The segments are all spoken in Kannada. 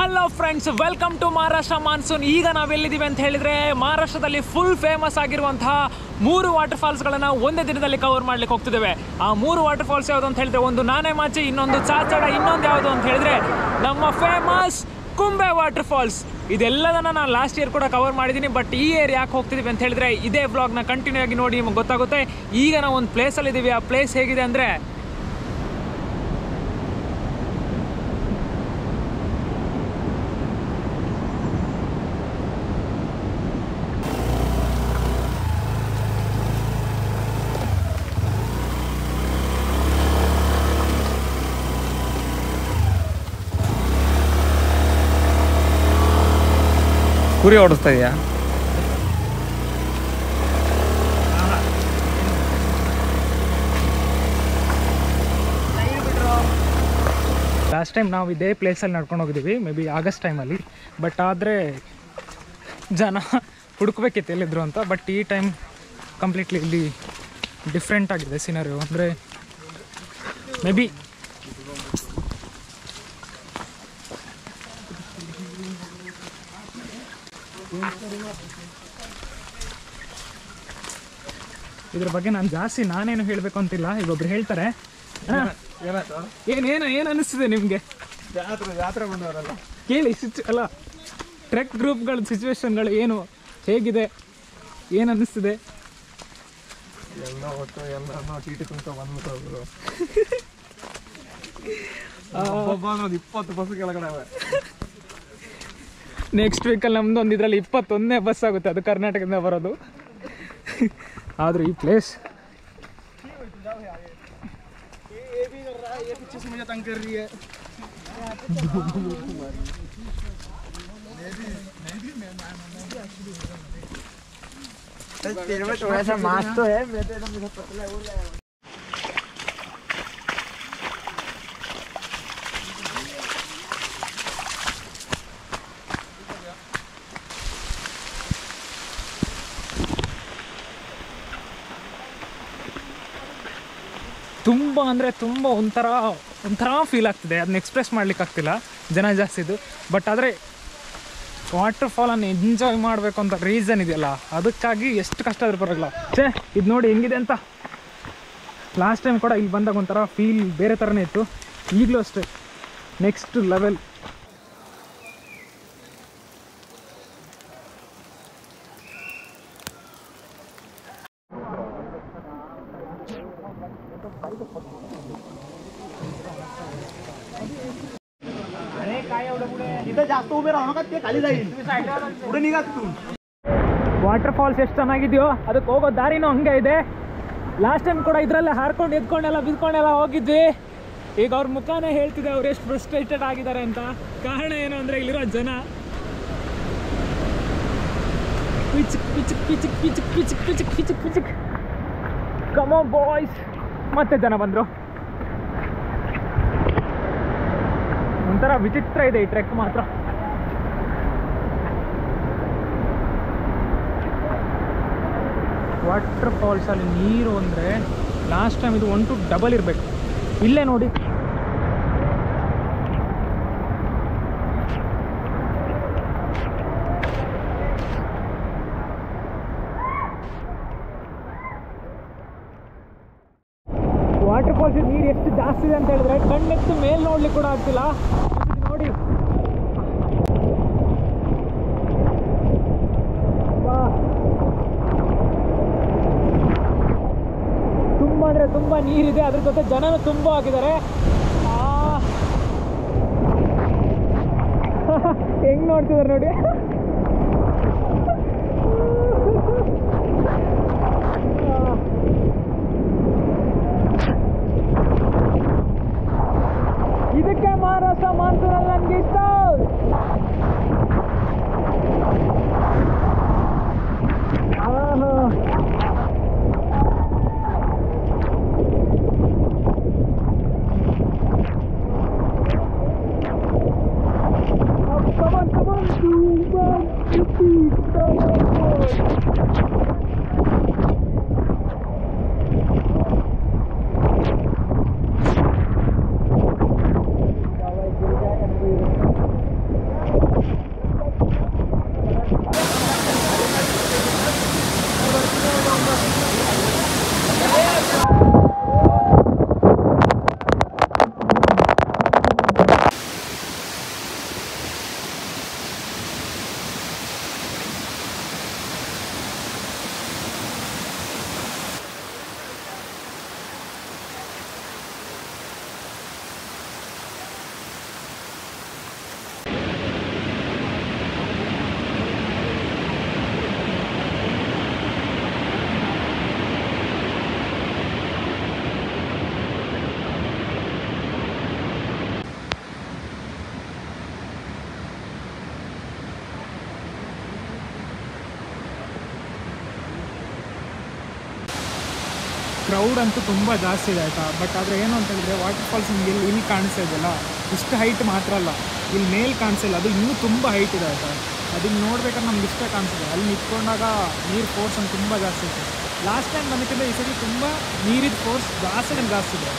Hello friends, welcome to Maharashtra monsoon. ಈಗ ನಾವೆಲ್ಲಿದ್ದೀವಿ ಅಂತ ಹೇಳಿದರೆ ಮಹಾರಾಷ್ಟ್ರದಲ್ಲಿ ಫುಲ್ ಫೇಮಸ್ ಆಗಿರುವಂತಹ 3 ವಾಟರ್ ಫಾಲ್ಸ್ಗಳನ್ನು ಒಂದೇ ದಿನದಲ್ಲಿ ಕವರ್ ಮಾಡ್ಲಿಕ್ಕೆ ಹೋಗ್ತಿದ್ದೇವೆ. ಆ 3 ವಾಟರ್ ಫಾಲ್ಸ್ ಯಾವುದು ಅಂತ ಹೇಳಿದ್ರೆ, ಒಂದು ನಾನೆಮಾಚಿ, ಇನ್ನೊಂದು ಚಾಚಡ, ಇನ್ನೊಂದು ಯಾವುದು ಅಂತ ಹೇಳಿದ್ರೆ ನಮ್ಮ ಫೇಮಸ್ ಕುಂಬೆ ವಾಟರ್ ಫಾಲ್ಸ್. ಇದೆಲ್ಲದನ್ನು ನಾನು ಲಾಸ್ಟ್ ಇಯರ್ ಕೂಡ ಕವರ್ ಮಾಡಿದ್ದೀನಿ. ಬಟ್ ಈ ಇಯರ್ ಯಾಕೆ ಹೋಗ್ತಿದ್ದೀವಿ ಅಂತ ಹೇಳಿದ್ರೆ, ಇದೇ ಬ್ಲಾಗ್ನ ಕಂಟಿನ್ಯೂ ಆಗಿ ನೋಡಿ ನಿಮಗೆ ಗೊತ್ತಾಗುತ್ತೆ. ಈಗ ನಾವು ಒಂದು ಪ್ಲೇಸಲ್ಲಿದ್ದೀವಿ. ಆ ಪ್ಲೇಸ್ ಹೇಗಿದೆ ಅಂದರೆ, ಕುರಿ ಓಡಿಸ್ತಾ ಇದೆಯಾ? ಲಾಸ್ಟ್ ಟೈಮ್ ನಾವು ಇದೇ ಪ್ಲೇಸಲ್ಲಿ ನಡ್ಕೊಂಡು ಹೋಗಿದ್ದೀವಿ, ಮೇ ಬಿ ಆಗಸ್ಟ್ ಟೈಮಲ್ಲಿ. ಬಟ್ ಆದರೆ ಜನ ಹುಡುಕ್ಬೇಕಿತ್ತು ಎಲ್ಲಿದ್ರು ಅಂತ. ಬಟ್ ಈ ಟೈಮ್ ಕಂಪ್ಲೀಟ್ಲಿ ಇಲ್ಲಿ ಡಿಫ್ರೆಂಟ್ ಆಗಿದೆ ಸಿನರಿಯೋ. ಅಂದರೆ ಮೇ ಬಿ ಇದ್ರ ಬಗ್ಗೆ ನಾನು ಜಾಸ್ತಿ ನಾನೇನು ಹೇಳಬೇಕು ಅಂತಿಲ್ಲ. ಈಗ ಒಬ್ರು ಹೇಳ್ತಾರೆ, ಏನು ಅನ್ನಿಸ್ತಿದೆ ನಿಮಗೆ? ಜಾತ್ರೆ ಬಂದವರಲ್ಲ ಕೇಳಿ ಅಲ್ಲ, ಟ್ರೆಕ್ ಗ್ರೂಪ್ಗಳ ಸಿಚುವೇಶನ್ಗಳು ಏನು, ಹೇಗಿದೆ, ಏನು ಅನ್ನಿಸ್ತಿದೆ? ಎಲ್ಲ ಒಟ್ಟು ಎಲ್ಲ ಟೀಟಿ ಕುಂತ ಬಂದ್ಬಿಟ್ಟು 20 ಬಸ್ ಕೆಳಗಡೆ. ನೆಕ್ಸ್ಟ್ ವೀಕಲ್ಲಿ ನಮ್ದು ಒಂದು ಇದರಲ್ಲಿ 21ನೇ ಬಸ್ ಆಗುತ್ತೆ, ಅದು ಕರ್ನಾಟಕದಿಂದ ಬರೋದು. ಆದರೂ ಈ ಪ್ಲೇಸ್ ತುಂಬ ಅಂದರೆ ತುಂಬ ಒಂಥರ ಫೀಲ್ ಆಗ್ತಿದೆ. ಅದನ್ನ ಎಕ್ಸ್ಪ್ರೆಸ್ ಮಾಡ್ಲಿಕ್ಕೆ ಆಗ್ತಿಲ್ಲ, ಜನ ಜಾಸ್ತಿ ಇದು. ಬಟ್ ಆದರೆ ವಾಟರ್ ಫಾಲನ್ನು ಎಂಜಾಯ್ ಮಾಡಬೇಕು ಅಂತ ರೀಸನ್ ಇದೆಯಲ್ಲ, ಅದಕ್ಕಾಗಿ ಎಷ್ಟು ಕಷ್ಟ ಆದರೂ ಬರೋಲ್ಲ. ಇದು ನೋಡಿ ಹೆಂಗಿದೆ ಅಂತ. ಲಾಸ್ಟ್ ಟೈಮ್ ಕೂಡ ಇಲ್ಲಿ ಬಂದಾಗ ಒಂಥರ ಫೀಲ್ ಬೇರೆ ಥರನೇ ಇತ್ತು. ಈಗಲೂ ಅಷ್ಟೇ ನೆಕ್ಸ್ಟ್ ಲೆವೆಲ್. ವಾಟರ್ ಫಾಲ್ಸ್ ಎಷ್ಟು ಚೆನ್ನಾಗಿದೆಯೋ ಅದಕ್ಕೆ ಹೋಗೋ ದಾರಿನೂ ಹಂಗೆ ಇದೆ. ಲಾಸ್ಟ್ ಟೈಮ್ ಕೂಡ ಇದರಲ್ಲೇ ಹಾರ್ಕೊಂಡು ಎದ್ಕೊಂಡೆಲ್ಲ ಬಿದ್ಕೊಂಡೆಲ್ಲ ಹೋಗಿದ್ವಿ. ಈಗ ಅವ್ರ ಮುಖಾನೇ ಹೇಳ್ತಿದೆ ಅವ್ರು ಎಷ್ಟು ಫ್ರಸ್ಟ್ರೇಟೆಡ್ ಆಗಿದ್ದಾರೆ ಅಂತ. ಕಾರಣ ಏನು ಅಂದರೆ, ಇಲ್ಲಿರೋ ಜನ ಪಿಚಿಕ್ ಪಿಚಿಕ್ ಪಿಚಿಕ್ ಪಿಚಿಕ್ ಪಿಚಿಕ್ ಪಿಚಿಕ್ ಪಿಚಿಕ್ ಪಿಚಿಕ್. ಕಮ್ ಆನ್ ಬಾಯ್ಸ್, ಮತ್ತೆ ಜನ ಬಂದರು. ಒಂಥರ ವಿಚಿತ್ರ ಇದೆ ಈ ಟ್ರೆಕ್ ಮಾತ್ರ. ವಾಟರ್ ಫಾಲ್ಸಲ್ಲಿ ನೀರು ಅಂದರೆ ಲಾಸ್ಟ್ ಟೈಮ್ ಇದು 1 to 2 ಇರಬೇಕು. ಇಲ್ಲೇ ನೋಡಿ, ವಾಟರ್ ಫಾಲ್ಸ್ ನೀರು ಎಷ್ಟು ಜಾಸ್ತಿ ಇದೆ ಅಂತ ಹೇಳಿದ್ರೆ ಕಣ್ಣೆತ್ತು ಮೇಲೆ ನೋಡ್ಲಿಕ್ಕೆ ಕೂಡ ಆಗ್ತಿಲ್ಲ. ನೋಡಿ, ತುಂಬ ಅಂದರೆ ತುಂಬ ನೀರಿದೆ. ಅದ್ರ ಜೊತೆ ಜನನೂ ತುಂಬ ಆಗಿದ್ದಾರೆ. ಹೆಂಗ್ ನೋಡ್ತಿದ್ದಾರೆ ನೋಡಿ. ಇದಕ್ಕೆ ಮಹಾರಾಷ್ಟ್ರ ಮಾನ್ಸೂನಲ್ಲಿ ನನಗೆ ಇಷ್ಟ. ಕ್ರೌಡ್ ಅಂತೂ ತುಂಬ ಜಾಸ್ತಿ ಇದೆ ಆಯಿತಾ. ಬಟ್ ಆದರೆ ಏನು ಅಂತ ಹೇಳಿದ್ರೆ ವಾಟರ್ ಫಾಲ್ಸ್ ನಿಮಗೆ ಇಲ್ಲಿ ಕಾಣಿಸ್ತಾ ಇದೆಯಲ್ಲ, ಇಷ್ಟು ಹೈಟ್ ಮಾತ್ರ ಅಲ್ಲ, ಇಲ್ಲಿ ಮೇಲೆ ಕಾಣಿಸಿಲ್ಲ, ಅದು ಇನ್ನೂ ತುಂಬ ಹೈಟ್ ಇದೆ ಆಯಿತಾ. ಅದನ್ನು ನೋಡ್ಬೇಕಾದ್ರೆ ನಮ್ಗೆ ಇಷ್ಟ ಕಾಣಿಸಿದೆ. ಅಲ್ಲಿ ನಿಂತ್ಕೊಂಡಾಗ ನೀರು ಫೋರ್ಸ್ ಅಂತ ತುಂಬ ಜಾಸ್ತಿ ಇದೆ. ಲಾಸ್ಟ್ ಟೈಮ್ ಬಂದಕ್ಕಿಂತ ಈ ಸರಿ ತುಂಬ ನೀರಿನ ಫೋರ್ಸ್ ಜಾಸ್ತಿ ಇದೆ.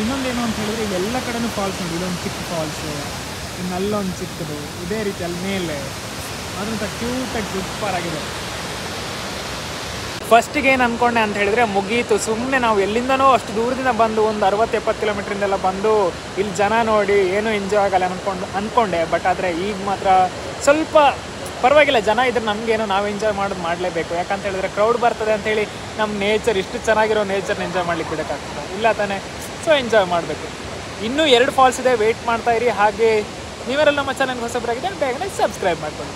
ಇನ್ನೊಂದೇನು ಅಂತ ಹೇಳಿದ್ರೆ ಇವೆಲ್ಲ ಕಡೆನೂ ಫಾಲ್ಸ್ ಉಂಟು. ಇದೊಂದು ಚಿಕ್ಕ ಫಾಲ್ಸು, ಇನ್ನಲ್ಲೊಂದು ಚಿಕ್ಕದು, ಇದೇ ರೀತಿ ಅಲ್ಲಿ ಮೇಲೆ ಅದಂತ ಕ್ಯೂಟಾಗಿ ಸೂಪರ್ ಆಗಿದೆ. ಫಸ್ಟಿಗೆ ಏನು ಅಂದ್ಕೊಂಡೆ ಅಂತ ಹೇಳಿದ್ರೆ ಮುಗೀತು, ಸುಮ್ಮನೆ ನಾವು ಎಲ್ಲಿಂದನೋ ಅಷ್ಟು ದೂರದಿಂದ ಬಂದು ಒಂದು 60-70 ಕಿಲೋಮೀಟ್ರಿಂದೆಲ್ಲ ಬಂದು ಇಲ್ಲಿ ಜನ ನೋಡಿ ಏನೂ ಎಂಜಾಯ್ ಆಗಲ್ಲ ಅಂದ್ಕೊಂಡೆ. ಬಟ್ ಆದರೆ ಈಗ ಮಾತ್ರ ಸ್ವಲ್ಪ ಪರವಾಗಿಲ್ಲ, ಜನ ಇದ್ರೆ ನಮಗೇನೋ ನಾವು ಎಂಜಾಯ್ ಮಾಡಲೇಬೇಕು. ಯಾಕಂತ ಹೇಳಿದ್ರೆ ಕ್ರೌಡ್ ಬರ್ತದೆ ಅಂತೇಳಿ ನಮ್ಮ ನೇಚರ್, ಇಷ್ಟು ಚೆನ್ನಾಗಿರೋ ನೇಚರ್ನ ಎಂಜಾಯ್ ಮಾಡ್ಲಿಕ್ಕೆ ಬಿಡೋಕ್ಕಾಗ್ತದೆ ಇಲ್ಲ ತಾನೇ. ಸೊ ಎಂಜಾಯ್ ಮಾಡಬೇಕು. ಇನ್ನೂ 2 ಫಾಲ್ಸ್ ಇದೆ, ವೆಯ್ಟ್ ಮಾಡ್ತಾ ಇರಿ. ಹಾಗೆ ನೀವೆಲ್ಲ ನಮ್ಮ ಚಾನಲ್ಗೆ ಹೊಸಬರಾಗಿದೆ ಬೇಗನೆ ಸಬ್ಸ್ಕ್ರೈಬ್ ಮಾಡ್ಕೊಳ್ಳಿ.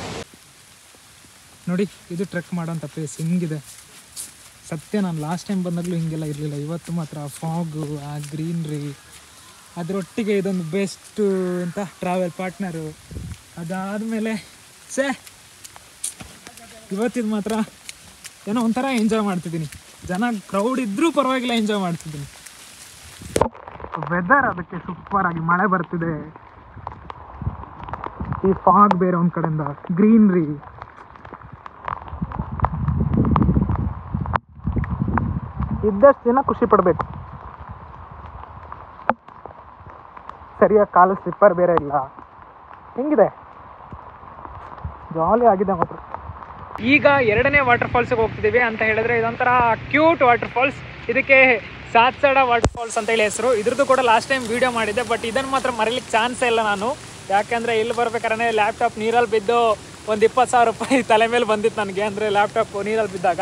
ನೋಡಿ, ಇದು ಟ್ರೆಕ್ ಮಾಡೋಂಥ ಪ್ಲೇಸ್ ಹಿಂಗಿದೆ. ಸತ್ಯ ನಾನು ಲಾಸ್ಟ್ ಟೈಮ್ ಬಂದಾಗಲೂ ಹಿಂಗೆಲ್ಲ ಇರಲಿಲ್ಲ. ಇವತ್ತು ಮಾತ್ರ ಫಾಗು, ಆ ಗ್ರೀನ್ರಿ, ಅದರೊಟ್ಟಿಗೆ ಇದೊಂದು ಬೆಸ್ಟು ಅಂತ ಟ್ರಾವೆಲ್ ಪಾರ್ಟ್ನರು. ಅದಾದಮೇಲೆ ಇವತ್ತಿದು ಮಾತ್ರ ಏನೋ ಒಂಥರ ಎಂಜಾಯ್ ಮಾಡ್ತಿದ್ದೀನಿ. ಜನ ಕ್ರೌಡ್ ಇದ್ದರೂ ಪರವಾಗಿಲ್ಲ, ಎಂಜಾಯ್ ಮಾಡ್ತಿದ್ದೀನಿ. ವೆದರ್ ಅದಕ್ಕೆ ಸೂಪರಾಗಿ ಮಳೆ ಬರ್ತಿದೆ. ಈ ಫಾಗ್ ಬೇರೆ ಒಂದು ಕಡೆಯಿಂದ, ಗ್ರೀನ್ರಿ, ಇದ್ದಷ್ಟು ದಿನ ಖುಷಿ ಪಡಬೇಕು. ಸರಿಯಾಗಿ ಕಾಲು ಸ್ಲಿಪ್ಪರ್ ಬೇರೆ ಇಲ್ಲ. ಹೆಂಗಿದೆ, ಜಾಲಿ ಆಗಿದೆ ಮಾತ್ರ. ಈಗ 2ನೇ ವಾಟರ್ ಫಾಲ್ಸಿಗೆ ಹೋಗ್ತಿದ್ದೀವಿ. ಅಂತ ಹೇಳಿದ್ರೆ ಇದೊಂಥರ ಕ್ಯೂಟ್ ವಾಟರ್ ಫಾಲ್ಸ್. ಇದಕ್ಕೆ ಸಾತ್ಸಡ ವಾಟರ್ ಫಾಲ್ಸ್ ಅಂತ ಹೇಳಿ ಹೆಸರು. ಇದ್ರದ್ದು ಕೂಡ ಲಾಸ್ಟ್ ಟೈಮ್ ವೀಡಿಯೋ ಮಾಡಿದ್ದೆ. ಬಟ್ ಇದನ್ನು ಮಾತ್ರ ಮರೀಲಿಕ್ಕೆ ಚಾನ್ಸೇ ಇಲ್ಲ ನಾನು. ಯಾಕೆಂದರೆ ಇಲ್ಲಿ ಬರ್ಬೇಕಾದ್ರೆ ಲ್ಯಾಪ್ಟಾಪ್ ನೀರಲ್ಲಿ ಬಿದ್ದು ಒಂದು 20,000 ರೂಪಾಯಿ ತಲೆ ಮೇಲೆ ಬಂದಿತ್ತು ನನಗೆ, ಅಂದರೆ ಲ್ಯಾಪ್ಟಾಪ್ ನೀರಲ್ಲಿ ಬಿದ್ದಾಗ.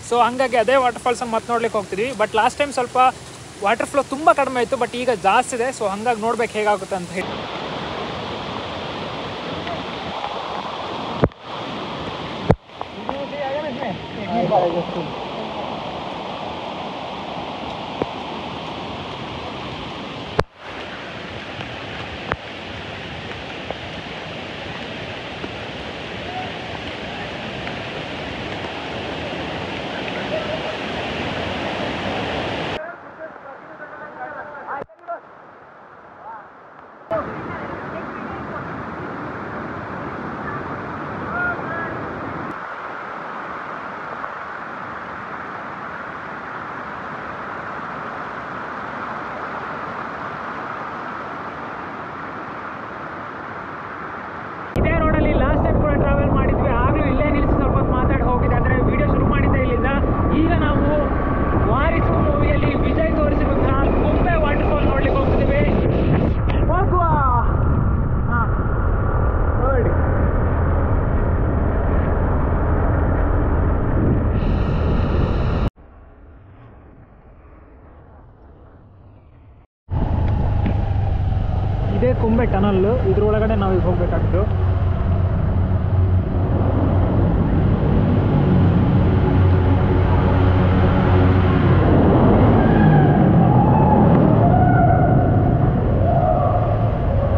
ಸೊ ಹಂಗಾಗಿ ಅದೇ ವಾಟರ್ ಫಾಲ್ಸನ್ನು ಮತ್ತೆ ನೋಡ್ಲಿಕ್ಕೆ ಹೋಗ್ತಿದ್ವಿ. ಬಟ್ ಲಾಸ್ಟ್ ಟೈಮ್ ಸ್ವಲ್ಪ ವಾಟರ್ ಫ್ಲೋ ತುಂಬ ಕಡಿಮೆ ಇತ್ತು, ಬಟ್ ಈಗ ಜಾಸ್ತಿ ಇದೆ. ಸೊ ಹಂಗಾಗಿ ನೋಡ್ಬೇಕು ಹೇಗಾಗುತ್ತೆ ಅಂತ ಹೇಳಿ. ಇದೇ ಕುಂಬೆ ಟನಲ್ಲು, ಇದ್ರೊಳಗಡೆ ನಾವು ಈಗ ಹೋಗ್ಬೇಕಾಗಿತ್ತು.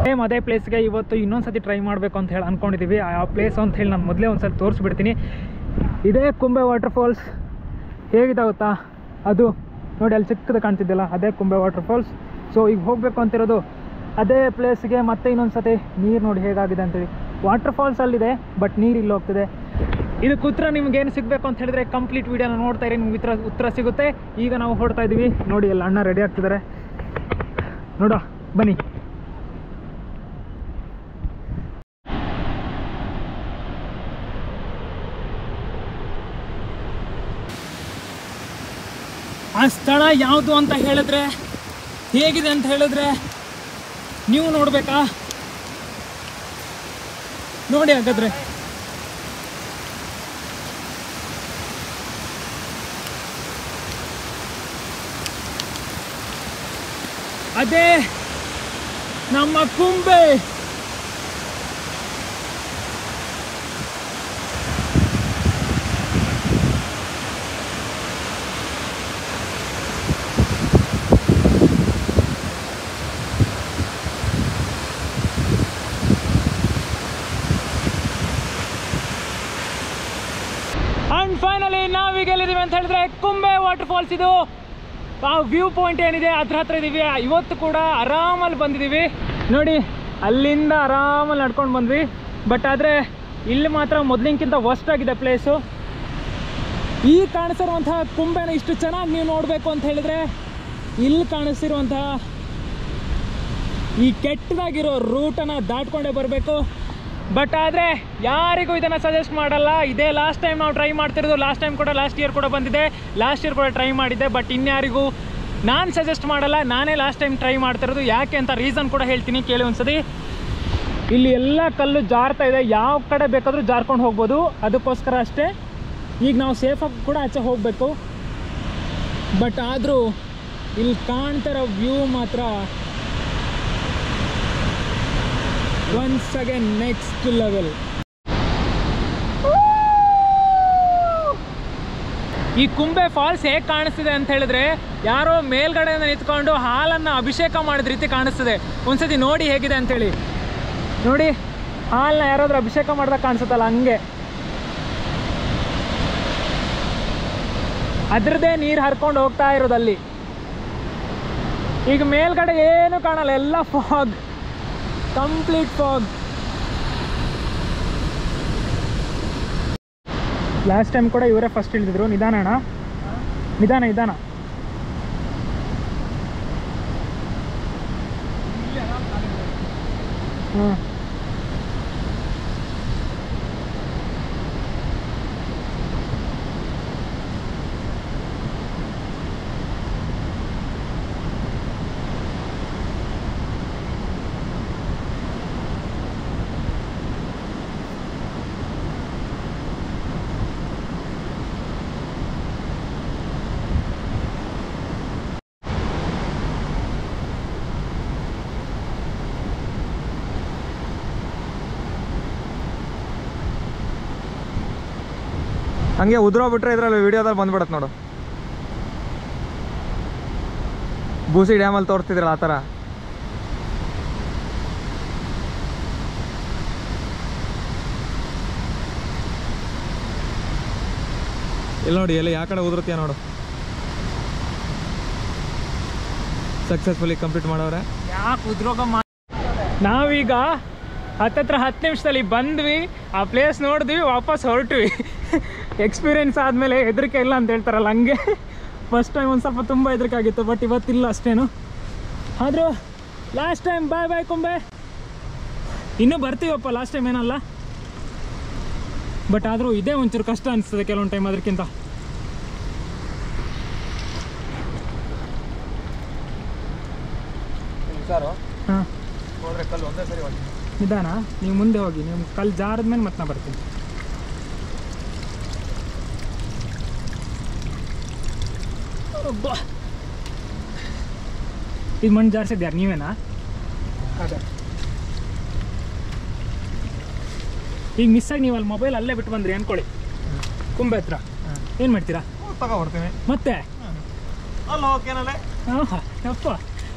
ಸೇಮ್ ಅದೇ ಪ್ಲೇಸ್ಗೆ ಇವತ್ತು ಇನ್ನೊಂದ್ಸತಿ ಟ್ರೈ ಮಾಡಬೇಕು ಅಂತ ಹೇಳಿ ಅಂದ್ಕೊಂಡಿದ್ದೀವಿ. ಆ ಪ್ಲೇಸ್ ಅಂತ ಹೇಳಿ ನಾನು ಮೊದಲೇ ಒಂದ್ಸತಿ ತೋರಿಸ್ಬಿಡ್ತೀನಿ. ಇದೇ ಕುಂಬೆ ವಾಟರ್ ಫಾಲ್ಸ್. ಹೇಗಿದೆ ಗೊತ್ತಾ, ಅದು ನೋಡಿ ಅಲ್ಲಿ ಚಿಕ್ಕದು ಕಾಣ್ತಿದ್ದೆಲ್ಲ, ಅದೇ ಕುಂಬೆ ವಾಟರ್ ಫಾಲ್ಸ್. ಸೊ ಈಗ ಹೋಗಬೇಕು ಅಂತಿರೋದು ಅದೇ ಪ್ಲೇಸ್ಗೆ. ಮತ್ತೆ ಇನ್ನೊಂದ್ಸತಿ ನೀರು ನೋಡಿ ಹೇಗಾಗಿದೆ ಅಂತೇಳಿ. ವಾಟರ್ ಫಾಲ್ಸ್ ಅಲ್ಲಿದೆ, ಬಟ್ ನೀರು ಇಲ್ಲಿ ಹೋಗ್ತಿದೆ. ಇದಕ್ಕೆ ಉತ್ತರ ನಿಮ್ಗೇನು ಸಿಗಬೇಕು ಅಂತ ಹೇಳಿದ್ರೆ ಕಂಪ್ಲೀಟ್ ವೀಡಿಯೋನ ನೋಡ್ತಾ ಇರಿ, ನಿಮ್ಗೆ ಉತ್ತರ ಸಿಗುತ್ತೆ. ಈಗ ನಾವು ಹೊರಡ್ತಾ ಇದ್ದೀವಿ. ನೋಡಿ ಎಲ್ಲ ಅಣ್ಣ ರೆಡಿ ಆಗ್ತಿದ್ದಾರೆ, ನೋಡ ಬನ್ನಿ. ಆ ಸ್ಥಳ ಯಾವುದು ಅಂತ ಹೇಳಿದ್ರೆ, ಹೇಗಿದೆ ಅಂತ ಹೇಳಿದ್ರೆ ನೀವು ನೋಡ್ಬೇಕಾ? ನೋಡಿ ಹಾಗಾದ್ರೆ. ಅದೇ ನಮ್ಮ ಕುಂಬೆ. ಆ್ಯಂಡ್ ಫೈನಲಿ ನಾವೀಗ ಎಲ್ಲಿದ್ದೀವಿ ಅಂತ ಹೇಳಿದ್ರೆ ಕುಂಬೆ ವಾಟರ್ ಫಾಲ್ಸ್. ಇದು ಆ ವ್ಯೂ ಪಾಯಿಂಟ್ ಏನಿದೆ ಅದ್ರ ಹತ್ರ ಇದ್ದೀವಿ. ಇವತ್ತು ಕೂಡ ಆರಾಮಲ್ಲಿ ಬಂದಿದ್ದೀವಿ ನೋಡಿ. ಅಲ್ಲಿಂದ ಆರಾಮಲ್ಲಿ ನಡ್ಕೊಂಡು ಬಂದ್ವಿ. ಬಟ್ ಆದರೆ ಇಲ್ಲಿ ಮಾತ್ರ ಮೊದಲಿನಕ್ಕಿಂತ ವರ್ಸ್ಟ್ ಆಗಿದೆ ಪ್ಲೇಸು. ಈ ಕಾಣಿಸಿರುವಂತಹ ಕುಂಬೆನ ಇಷ್ಟು ಚೆನ್ನಾಗಿ ನೀವು ನೋಡಬೇಕು ಅಂತ ಹೇಳಿದರೆ ಇಲ್ಲಿ ಕಾಣಿಸ್ತಿರುವಂತಹ ಈ ಕೆಟ್ಟದಾಗಿರೋ ರೂಟನ್ನು ದಾಟ್ಕೊಂಡೇ ಬರಬೇಕು. ಬಟ್ ಆದರೆ ಯಾರಿಗೂ ಇದನ್ನು ಸಜೆಸ್ಟ್ ಮಾಡಲ್ಲ. ಇದೇ ಲಾಸ್ಟ್ ಟೈಮ್ ನಾವು ಟ್ರೈ ಮಾಡ್ತಿರೋದು. ಲಾಸ್ಟ್ ಟೈಮ್ ಕೂಡ ಲಾಸ್ಟ್ ಇಯರ್ ಕೂಡ ಬಂದಿದೆ, ಲಾಸ್ಟ್ ಇಯರ್ ಕೂಡ ಟ್ರೈ ಮಾಡಿದ್ದೆ. ಬಟ್ ಇನ್ಯಾರಿಗೂ ನಾನು ಸಜೆಸ್ಟ್ ಮಾಡಲ್ಲ. ನಾನೇ ಲಾಸ್ಟ್ ಟೈಮ್ ಟ್ರೈ ಮಾಡ್ತಿರೋದು. ಯಾಕೆ ಅಂತ ರೀಸನ್ ಕೂಡ ಹೇಳ್ತೀನಿ, ಕೇಳಿ ಒಂದ್ಸತಿ. ಇಲ್ಲಿ ಎಲ್ಲ ಕಲ್ಲು ಜಾರ್ತಾ ಇದೆ, ಯಾವ ಕಡೆ ಬೇಕಾದರೂ ಜಾರ್ಕೊಂಡು ಹೋಗ್ಬೋದು. ಅದಕ್ಕೋಸ್ಕರ ಅಷ್ಟೇ ಈಗ ನಾವು ಸೇಫಾಗಿ ಕೂಡ ಆಚೆ ಹೋಗಬೇಕು. ಬಟ್ ಆದರೂ ಇಲ್ಲಿ ಕಾಣ್ತಿರೋ ವ್ಯೂ ಮಾತ್ರ ಒನ್ಸ್ ಅಗೇನ್ ನೆಕ್ಸ್ಟ್ ಲೆವೆಲ್. ಈ ಕುಂಬೆ ಫಾಲ್ಸ್ ಹೇಗೆ ಕಾಣಿಸ್ತಿದೆ ಅಂತ ಹೇಳಿದ್ರೆ ಯಾರೋ ಮೇಲ್ಗಡೆಯಿಂದ ನಿಂತ್ಕೊಂಡು ಹಾಲನ್ನು ಅಭಿಷೇಕ ಮಾಡಿದ ರೀತಿ ಕಾಣಿಸ್ತಿದೆ. ಒಂದ್ಸತಿ ನೋಡಿ ಹೇಗಿದೆ ಅಂತೇಳಿ. ನೋಡಿ, ಹಾಲನ್ನ ಯಾರಾದ್ರೂ ಅಭಿಷೇಕ ಮಾಡಿದಾಗ ಕಾಣಿಸುತ್ತಲ್ಲ, ಹಂಗೆ ಅದ್ರದ್ದೇ ನೀರು ಹರ್ಕೊಂಡು ಹೋಗ್ತಾ ಇರೋದಲ್ಲಿ. ಈಗ ಮೇಲ್ಗಡೆ ಏನು ಕಾಣಲ್ಲ, ಎಲ್ಲ fog, complete fog. Last time ಕೂಡ ಇವರೇ ಫಸ್ಟ್ ಇಳಿದಿದ್ರು. ನಿಧಾನ ಅಣ್ಣ, ನಿಧಾನ ನಿಧಾನ. ಹಾಂ, ಹಂಗೆ ಉದುರೋಗ್ಬಿಟ್ರೆ ಇದರಲ್ಲಿ ವಿಡಿಯೋದಲ್ಲಿ ಬಂದ್ಬಿಡತ್ತೆ ನೋಡು. ಬೂಸಿ ಡ್ಯಾಮಲ್ಲಿ ತೋರಿಸ್ತಿದ್ರಲ್ಲ ಆ ಥರ. ಇಲ್ಲಿ ನೋಡಿ, ಎಲ್ಲ ಯಾವ ಕಡೆ ಉದುರುತ್ತೀಯ ನೋಡು. ಸಕ್ಸಸ್ಫುಲಿ ಕಂಪ್ಲೀಟ್ ಮಾಡವ್ರೆ. ಯಾಕೆ ಉದ್ರೋಗ ನಾವೀಗ ಹತ್ತತ್ರ 10 ನಿಮಿಷದಲ್ಲಿ ಬಂದ್ವಿ, ಆ ಪ್ಲೇಸ್ ನೋಡಿದ್ವಿ, ವಾಪಸ್ ಹೊರಟ್ವಿ. ಎಕ್ಸ್ಪೀರಿಯೆನ್ಸ್ ಆದಮೇಲೆ ಹೆದರಿಕೆ ಇಲ್ಲ ಅಂತ ಹೇಳ್ತಾರಲ್ಲ, ಹಂಗೆ ಫಸ್ಟ್ ಟೈಮ್ ಒಂದು ಸ್ವಲ್ಪ ತುಂಬ ಹೆದರಿಕೆ ಆಗಿತ್ತು. ಬಟ್ ಇವತ್ತಿಲ್ಲ ಅಷ್ಟೇನು. ಆದರೂ ಲಾಸ್ಟ್ ಟೈಮ್ ಬಾಯ್ ಬಾಯ್ ಕುಂಬೆ. ಇನ್ನೂ ಬರ್ತೀವಪ್ಪ, ಲಾಸ್ಟ್ ಟೈಮ್ ಏನಲ್ಲ. ಬಟ್ ಆದರೂ ಇದೇ ಒಂಚೂರು ಕಷ್ಟ ಅನಿಸ್ತದೆ ಕೆಲವೊಂದು ಟೈಮ್ ಅದಕ್ಕಿಂತ. ಹಾಂ, ಹೋದ್ರೆ ಕಲ್ಲು ಒಂದೇ ಸರಿ ಹೋಗಿ. ನಿಧಾನ, ನೀವು ಮುಂದೆ ಹೋಗಿ. ನೀವು ಕಲ್ಲು ಜಾರದ್ಮೇಲೆ ಮತ್ತೆ ನಾ ಬರ್ತೀನಿ. ಇದು ಮಣ್ಣು ಜಾರಿಸಿದ್ಯಾರು ನೀವೇನಾ? ಅದೇ ಈಗ ಮಿಸ್ಸಾಗಿ ನೀವು ಅಲ್ಲಿ ಮೊಬೈಲ್ ಅಲ್ಲೇ ಬಿಟ್ಟು ಬಂದ್ರಿ ಅಂದ್ಕೊಳ್ಳಿ, ಕುಂಬೆ ಹತ್ರ. ಏನು ಮಾಡ್ತೀರಾ? ತಗೊಬರ್ತೀನಿ ಮತ್ತೆ. ಅಲ್ಲ ಓಕೆನಲ್ಲೇ. ಹಾಂ ಯಪ್ಪ,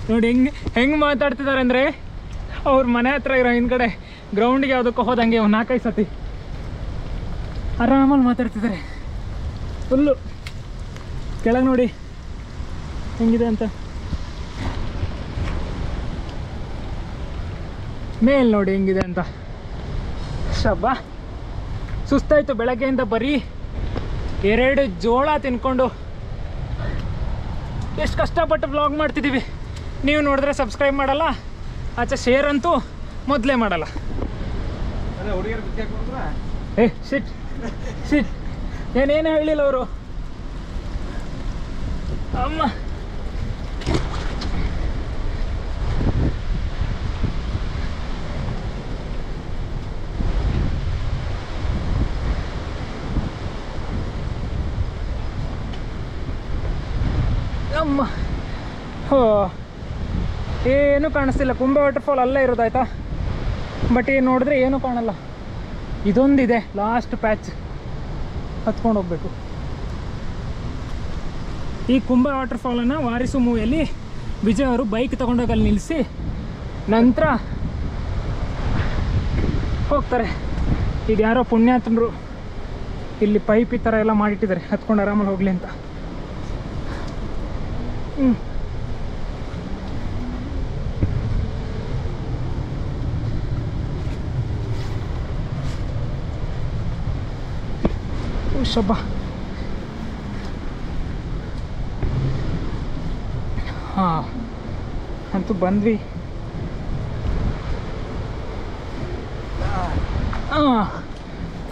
ನೋಡಿ ಹೆಂಗೆ ಮಾತಾಡ್ತಿದ್ದಾರೆ ಅಂದರೆ ಅವ್ರ ಮನೆ ಹತ್ರ ಇರೋ ಹಿಂದ್ಗಡೆ ಗ್ರೌಂಡಿಗೆ ಯಾವುದಕ್ಕೂ ಹೋದಂಗೆ ಒಂದು 4-5 ಸತಿ ಆರಾಮಲ್ಲಿ ಮಾತಾಡ್ತಿದ್ದಾರೆ. ಫುಲ್ಲು ಕೆಳಗೆ ನೋಡಿ ಹೆಂಗಿದೆ ಅಂತ. ಮೇಲ್ ನೋಡಿ ಹೆಂಗಿದೆ ಅಂತ. ಶಬ್ಬಾ, ಸುಸ್ತಾಯಿತು ಬೆಳಗ್ಗೆಯಿಂದ. ಬರೀ 2 ಜೋಳ ತಿನ್ಕೊಂಡು ಎಷ್ಟು ಕಷ್ಟಪಟ್ಟು ವ್ಲಾಗ್ ಮಾಡ್ತಿದ್ದೀವಿ. ನೀವು ನೋಡಿದ್ರೆ ಸಬ್ಸ್ಕ್ರೈಬ್ ಮಾಡಲ್ಲ, ಆಚೆ ಶೇರ್ ಅಂತೂ ಮೊದಲೇ ಮಾಡಲ್ಲ. ಏ ಶಿಟ್ ಶಿಟ್, ಏನೇನು ಹೇಳಿಲ್ಲ ಅವರು. ಅಮ್ಮ, ಅಮ್ಮ, ಹೋ, ಏನು ಕಾಣಿಸ್ತಿಲ್ಲ. ಕುಂಬೆ ವಾಟರ್ಫಾಲ್ ಅಲ್ಲೇ ಇರೋದಾಯ್ತಾ. ಬಟ್ ಏನು ನೋಡಿದ್ರೆ ಏನೂ ಕಾಣಲ್ಲ. ಇದೊಂದಿದೆ ಲಾಸ್ಟ್ ಪ್ಯಾಚ್, ಹತ್ಕೊಂಡು ಹೋಗ್ಬೇಕು. ಈ ಕುಂಬೆ ವಾಟರ್ಫಾಲನ್ನು ವಾರಿಸು ಮೂವಿಯಲ್ಲಿ ವಿಜಯ್ ಅವರು ಬೈಕ್ ತೊಗೊಂಡೋಗಿ ಅಲ್ಲಿ ನಿಲ್ಲಿಸಿ ನಂತರ ಹೋಗ್ತಾರೆ. ಇದು ಯಾರೋ ಪುಣ್ಯಾತ್ಮರು ಇಲ್ಲಿ ಪೈಪ್ ಈ ಥರ ಎಲ್ಲ ಮಾಡಿಟ್ಟಿದ್ದಾರೆ ಹತ್ಕೊಂಡು ಆರಾಮಲ್ಲಿ ಹೋಗಲಿ ಅಂತ. ಶಬ್ಬ ಹಾಂ ಅಂತೂ ಬಂದ್ವಿ.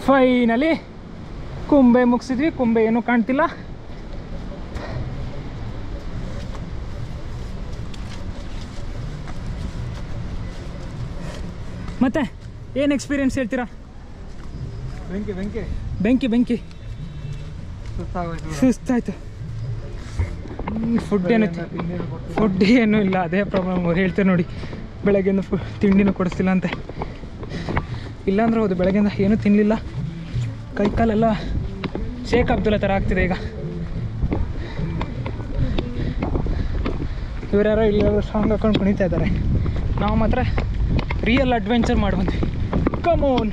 ಫೈನಲಿ ಕುಂಬೆ ಮುಗಿಸಿದ್ವಿ. ಕುಂಬೆ ಏನೂ ಕಾಣ್ತಿಲ್ಲ. ಮತ್ತೆ ಏನು ಎಕ್ಸ್ಪೀರಿಯನ್ಸ್ ಹೇಳ್ತೀರಾ? ಬೆಂಕಿ ಬೆಂಕಿ ಬೆಂಕಿ ಬೆಂಕಿ ಸುಸ್ತಾಗೋಯ್ತು. ಸುಸ್ತಾಯ್ತು. ಫುಡ್ ಏನೂ ಇಲ್ಲ, ಅದೇ ಪ್ರಾಬ್ಲಮ್. ಅವ್ರು ಹೇಳ್ತಾರೆ ನೋಡಿ, ಬೆಳಗ್ಗೆಯಿಂದ ತಿಂಡಿನೂ ಕೊಡಿಸ್ತಿಲ್ಲ ಅಂತೆ. ಇಲ್ಲಾಂದ್ರೆ ಹೌದು, ಬೆಳಗ್ಗೆಯಿಂದ ಏನೂ ತಿನ್ನಲಿಲ್ಲ. ಕೈಕಾಲೆಲ್ಲ ಶೇಖ್ ಅಬ್ದುಲ್ಲಾ ಥರ ಆಗ್ತಿದೆ ಈಗ. ಇವರ್ಯಾರೋ ಇಲ್ಲಾರೋ ಸಾಂಗ್ ಹಾಕೊಂಡು ಕುಣಿತಾ ಇದ್ದಾರೆ. ನಾವು ಮಾತ್ರ ರಿಯಲ್ ಅಡ್ವೆಂಚರ್ ಮಾಡಿ ಬಂದ್ವಿ. ಕಮೋನ್.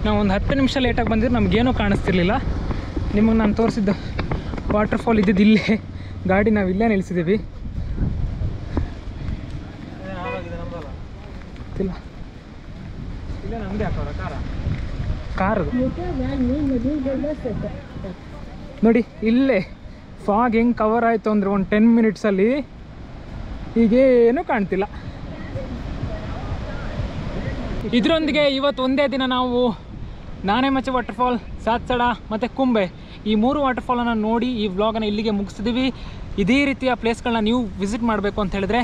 ನಾವು ಒಂದು 10 ನಿಮಿಷ ಲೇಟಾಗಿ ಬಂದಿದ್ದು ನಮಗೇನೂ ಕಾಣಿಸ್ತಿರ್ಲಿಲ್ಲ. ನಿಮಗೆ ನಾನು ತೋರಿಸಿದ್ದು ವಾಟರ್ಫಾಲ್ ಇದ್ದಿದ್ದು ಇಲ್ಲೇ. ಗಾಡಿ ನಾವು ಇಲ್ಲೇ ನಿಲ್ಲಿಸಿದ್ದೀವಿ. ಇಲ್ಲ ಇಲ್ಲೇ ನಮ್ಮದೇ ಹಾಕೋರ ಕಾರು ನೋಡಿ. ಇಲ್ಲೇ ಫಾಗ್ ಹೆಂಗೆ ಕವರ್ ಆಯಿತು ಅಂದರೆ ಒಂದು 10 ಮಿನಿಟ್ಸಲ್ಲಿ ಈಗೇನೂ ಕಾಣ್ತಿಲ್ಲ. ಇದರೊಂದಿಗೆ ಇವತ್ತು ಒಂದೇ ದಿನ ನಾವು ನಾನೆಮಚ್ಚೆ ವಾಟರ್ಫಾಲ್, ಸಾತ್ಸಡ ಮತ್ತು ಕುಂಬೆ ಈ 3 ವಾಟರ್ಫಾಲನ್ನು ನೋಡಿ ಈ ವ್ಲಾಗನ್ನು ಇಲ್ಲಿಗೆ ಮುಗಿಸ್ತಿದ್ದೀವಿ. ಇದೇ ರೀತಿಯ ಪ್ಲೇಸ್ಗಳನ್ನ ನೀವು ವಿಸಿಟ್ ಮಾಡಬೇಕು ಅಂತ ಹೇಳಿದ್ರೆ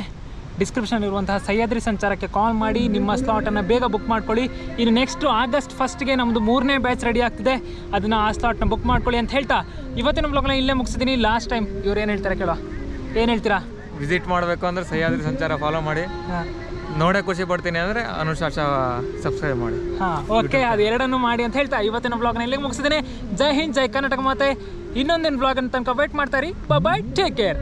ಡಿಸ್ಕ್ರಿಪ್ಷನ್ ಇರುವಂತಹ ಸಹ್ಯಾದ್ರಿ ಸಂಚಾರಕ್ಕೆ ಕಾಲ್ ಮಾಡಿ ನಿಮ್ಮ ಸ್ಲಾಟನ್ನು ಬೇಗ ಬುಕ್ ಮಾಡ್ಕೊಳ್ಳಿ. ಇನ್ನು ನೆಕ್ಸ್ಟು August 1ಗೆ ನಮ್ಮದು 3ನೇ ಬ್ಯಾಚ್ ರೆಡಿ ಆಗ್ತಿದೆ. ಅದನ್ನು ಆ ಸ್ಲಾಟ್ನ ಬುಕ್ ಮಾಡ್ಕೊಳ್ಳಿ ಅಂತ ಹೇಳ್ತಾ ಇವತ್ತಿನ ವ್ಲಾಗ್ನ ಇಲ್ಲೇ ಮುಗಿಸಿದ್ದೀನಿ. ಲಾಸ್ಟ್ ಟೈಮ್ ಇವ್ರು ಏನು ಹೇಳ್ತಾರೆ ಕೇಳೋ, ಏನು ಹೇಳ್ತೀರಾ? ವಿಸಿಟ್ ಮಾಡಬೇಕು ಅಂದರೆ ಸಹ್ಯಾದ್ರಿ ಸಂಚಾರ ಫಾಲೋ ಮಾಡಿ. ನೋಡೇ ಖುಷಿ ಪಡ್ತೀನಿ ಅಂದರೆ ಅನುಶಾಸ ಸಬ್ಸ್ಕ್ರೈಬ್ ಮಾಡಿ. ಓಕೆ, ಅದು ಎರಡನ್ನೂ ಮಾಡಿ ಅಂತ ಹೇಳ್ತಾ ಇವತ್ತಿನ ಬ್ಲಾಗ್ನ ಇಲ್ಲಿಗೆ ಮುಗಿಸಿದ್ದೀನಿ. ಜೈ ಹಿಂದ್, ಜೈ ಕರ್ನಾಟಕ ಮಾತೆ. ಇನ್ನೊಂದಿನ ಬ್ಲಾಗ್ ತನಕ ವೇಟ್ ಮಾಡ್ತಾ ಇರಿ. ಬಾಯ್, ಟೇಕ್ ಕೇರ್.